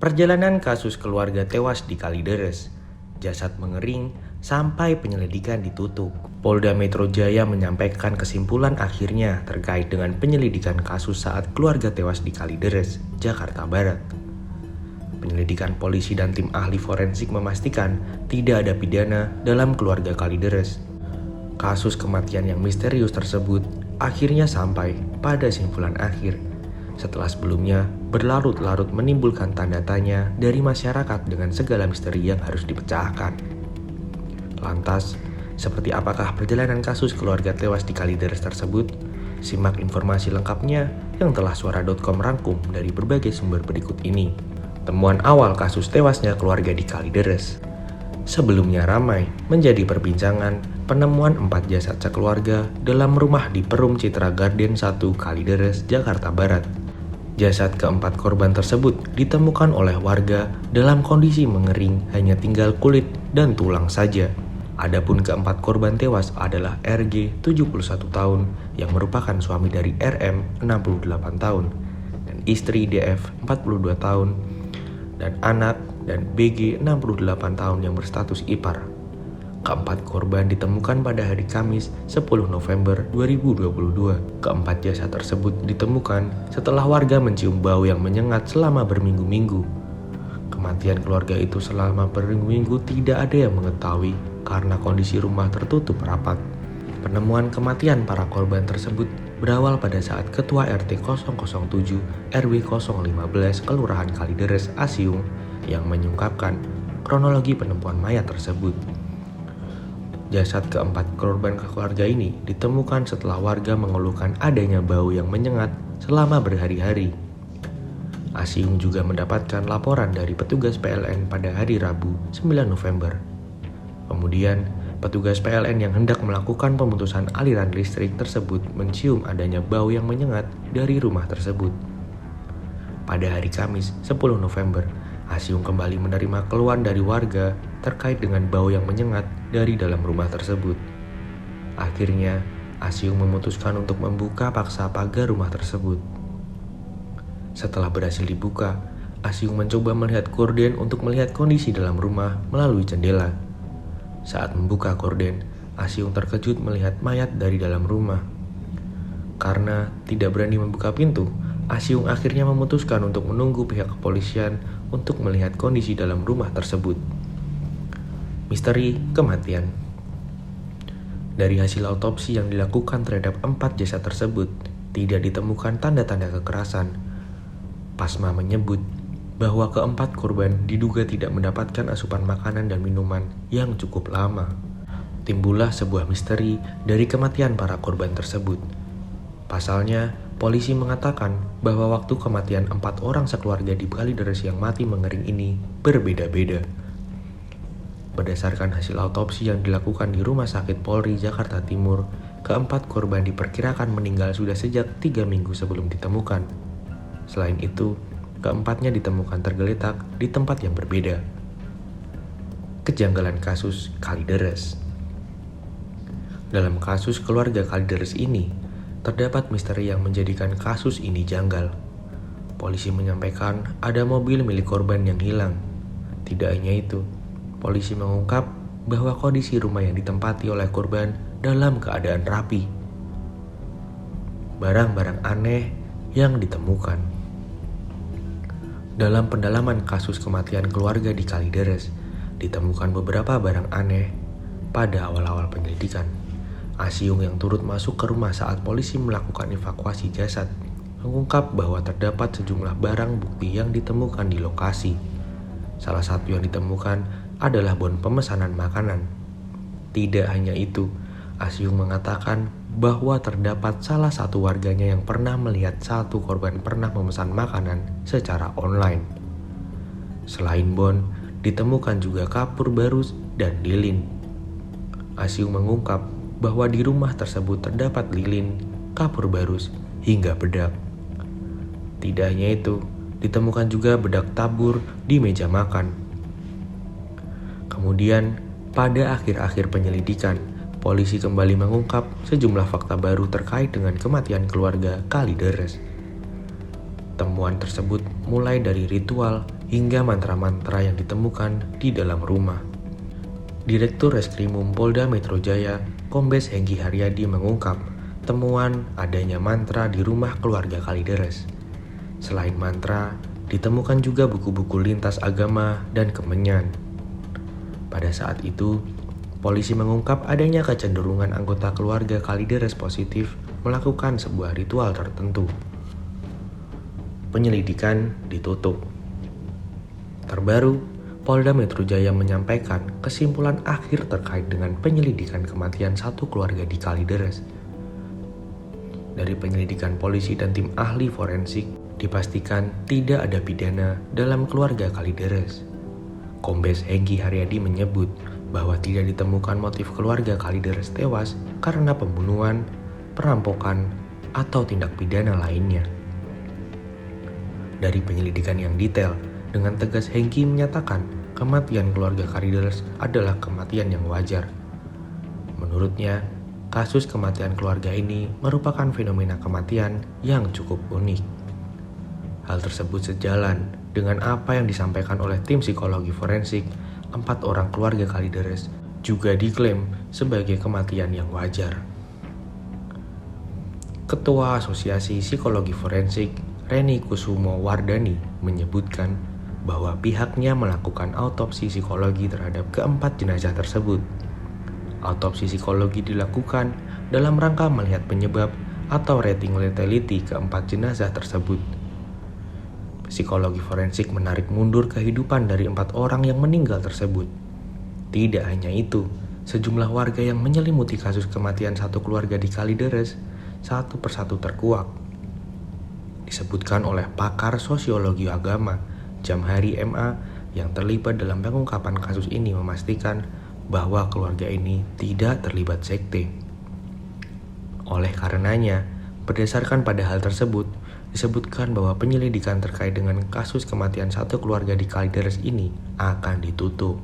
Perjalanan kasus keluarga tewas di Kalideres, jasad mengering sampai penyelidikan ditutup. Polda Metro Jaya menyampaikan kesimpulan akhirnya terkait dengan penyelidikan kasus saat keluarga tewas di Kalideres, Jakarta Barat. Penyelidikan polisi dan tim ahli forensik memastikan tidak ada pidana dalam keluarga Kalideres. Kasus kematian yang misterius tersebut akhirnya sampai pada simpulan akhir setelah sebelumnya berlarut-larut menimbulkan tanda tanya dari masyarakat dengan segala misteri yang harus dipecahkan. Lantas, seperti apakah perjalanan kasus keluarga tewas di Kalideres tersebut? Simak informasi lengkapnya yang telah suara.com rangkum dari berbagai sumber berikut ini. Temuan awal kasus tewasnya keluarga di Kalideres. Sebelumnya ramai menjadi perbincangan penemuan 4 jasad sekeluarga dalam rumah di Perum Citra Garden 1 Kalideres, Jakarta Barat. Jasad keempat korban tersebut ditemukan oleh warga dalam kondisi mengering, hanya tinggal kulit dan tulang saja. Adapun keempat korban tewas adalah RG 71 tahun yang merupakan suami dari RM 68 tahun dan istri DF 42 tahun dan anak dan BG 68 tahun yang berstatus ipar. Keempat korban ditemukan pada hari Kamis 10 November 2022. Keempat jasad tersebut ditemukan setelah warga mencium bau yang menyengat selama berminggu-minggu. Kematian keluarga itu selama berminggu-minggu tidak ada yang mengetahui karena kondisi rumah tertutup rapat. Penemuan kematian para korban tersebut berawal pada saat Ketua RT 007 RW 015 Kelurahan Kalideres Asiung yang mengungkapkan kronologi penemuan mayat tersebut. Jasad keempat korban keluarga ini ditemukan setelah warga mengeluhkan adanya bau yang menyengat selama berhari-hari. Asiung juga mendapatkan laporan dari petugas PLN pada hari Rabu 9 November. Kemudian, petugas PLN yang hendak melakukan pemutusan aliran listrik tersebut mencium adanya bau yang menyengat dari rumah tersebut. Pada hari Kamis 10 November, Asiung kembali menerima keluhan dari warga terkait dengan bau yang menyengat dari dalam rumah tersebut. Akhirnya, Asiung memutuskan untuk membuka paksa pagar rumah tersebut. Setelah berhasil dibuka, Asiung mencoba melihat gorden untuk melihat kondisi dalam rumah melalui jendela. Saat membuka gorden, Asiung terkejut melihat mayat dari dalam rumah. Karena tidak berani membuka pintu, Asiung akhirnya memutuskan untuk menunggu pihak kepolisian untuk melihat kondisi dalam rumah tersebut. Misteri kematian. Dari hasil autopsi yang dilakukan terhadap 4 jasad tersebut, tidak ditemukan tanda-tanda kekerasan. Pasma menyebut bahwa keempat korban diduga tidak mendapatkan asupan makanan dan minuman yang cukup lama. Timbullah sebuah misteri dari kematian para korban tersebut. Pasalnya, polisi mengatakan bahwa waktu kematian 4 orang sekeluarga di Kalideres yang mati mengering ini berbeda-beda. Berdasarkan hasil autopsi yang dilakukan di Rumah Sakit Polri Jakarta Timur, keempat korban diperkirakan meninggal sudah sejak 3 minggu sebelum ditemukan. Selain itu, keempatnya ditemukan tergeletak di tempat yang berbeda. Kejanggalan kasus Kalideres. Dalam kasus keluarga Kalideres ini, terdapat misteri yang menjadikan kasus ini janggal. Polisi menyampaikan ada mobil milik korban yang hilang. Tidak hanya itu, polisi mengungkap bahwa kondisi rumah yang ditempati oleh korban dalam keadaan rapi. Barang-barang aneh yang ditemukan. Dalam pendalaman kasus kematian keluarga di Kalideres, ditemukan beberapa barang aneh pada awal-awal penyelidikan. Asiung yang turut masuk ke rumah saat polisi melakukan evakuasi jasad mengungkap bahwa terdapat sejumlah barang bukti yang ditemukan di lokasi. Salah satu yang ditemukan adalah bon pemesanan makanan. Tidak hanya itu, Asiung mengatakan bahwa terdapat salah satu warganya yang pernah melihat satu korban pernah memesan makanan secara online. Selain bon, ditemukan juga kapur barus dan lilin. Asiung mengungkap bahwa di rumah tersebut terdapat lilin, kapur barus, hingga bedak. Tidak hanya itu, ditemukan juga bedak tabur di meja makan. Kemudian, pada akhir-akhir penyelidikan, polisi kembali mengungkap sejumlah fakta baru terkait dengan kematian keluarga Kalideres. Temuan tersebut mulai dari ritual hingga mantra-mantra yang ditemukan di dalam rumah. Direktur Reskrimum Polda Metro Jaya, Kombes Hengki Haryadi mengungkap temuan adanya mantra di rumah keluarga Kalideres. Selain mantra, ditemukan juga buku-buku lintas agama dan kemenyan. Pada saat itu, polisi mengungkap adanya kecenderungan anggota keluarga Kalideres positif melakukan sebuah ritual tertentu. Penyelidikan ditutup. Terbaru, Polda Metro Jaya menyampaikan kesimpulan akhir terkait dengan penyelidikan kematian satu keluarga di Kalideres. Dari penyelidikan polisi dan tim ahli forensik, dipastikan tidak ada pidana dalam keluarga Kalideres. Kombes Hengki Haryadi menyebut bahwa tidak ditemukan motif keluarga Kalideres tewas karena pembunuhan, perampokan, atau tindak pidana lainnya. Dari penyelidikan yang detail, dengan tegas Hengki menyatakan kematian keluarga Kalideres adalah kematian yang wajar. Menurutnya, kasus kematian keluarga ini merupakan fenomena kematian yang cukup unik. Hal tersebut sejalan dengan apa yang disampaikan oleh tim psikologi forensik. 4 orang keluarga Kalideres juga diklaim sebagai kematian yang wajar. Ketua Asosiasi Psikologi Forensik, Reni Kusumo Wardani, menyebutkan bahwa pihaknya melakukan autopsi psikologi terhadap keempat jenazah tersebut. Autopsi psikologi dilakukan dalam rangka melihat penyebab atau rating lethality keempat jenazah tersebut. Psikologi forensik menarik mundur kehidupan dari 4 orang yang meninggal tersebut. Tidak hanya itu, sejumlah warga yang menyelimuti kasus kematian satu keluarga di Kalideres satu persatu terkuak. Disebutkan oleh pakar sosiologi agama, Jamhari MA, yang terlibat dalam pengungkapan kasus ini memastikan bahwa keluarga ini tidak terlibat sekte. Oleh karenanya, berdasarkan pada hal tersebut, disebutkan bahwa penyelidikan terkait dengan kasus kematian satu keluarga di Kalideres ini akan ditutup.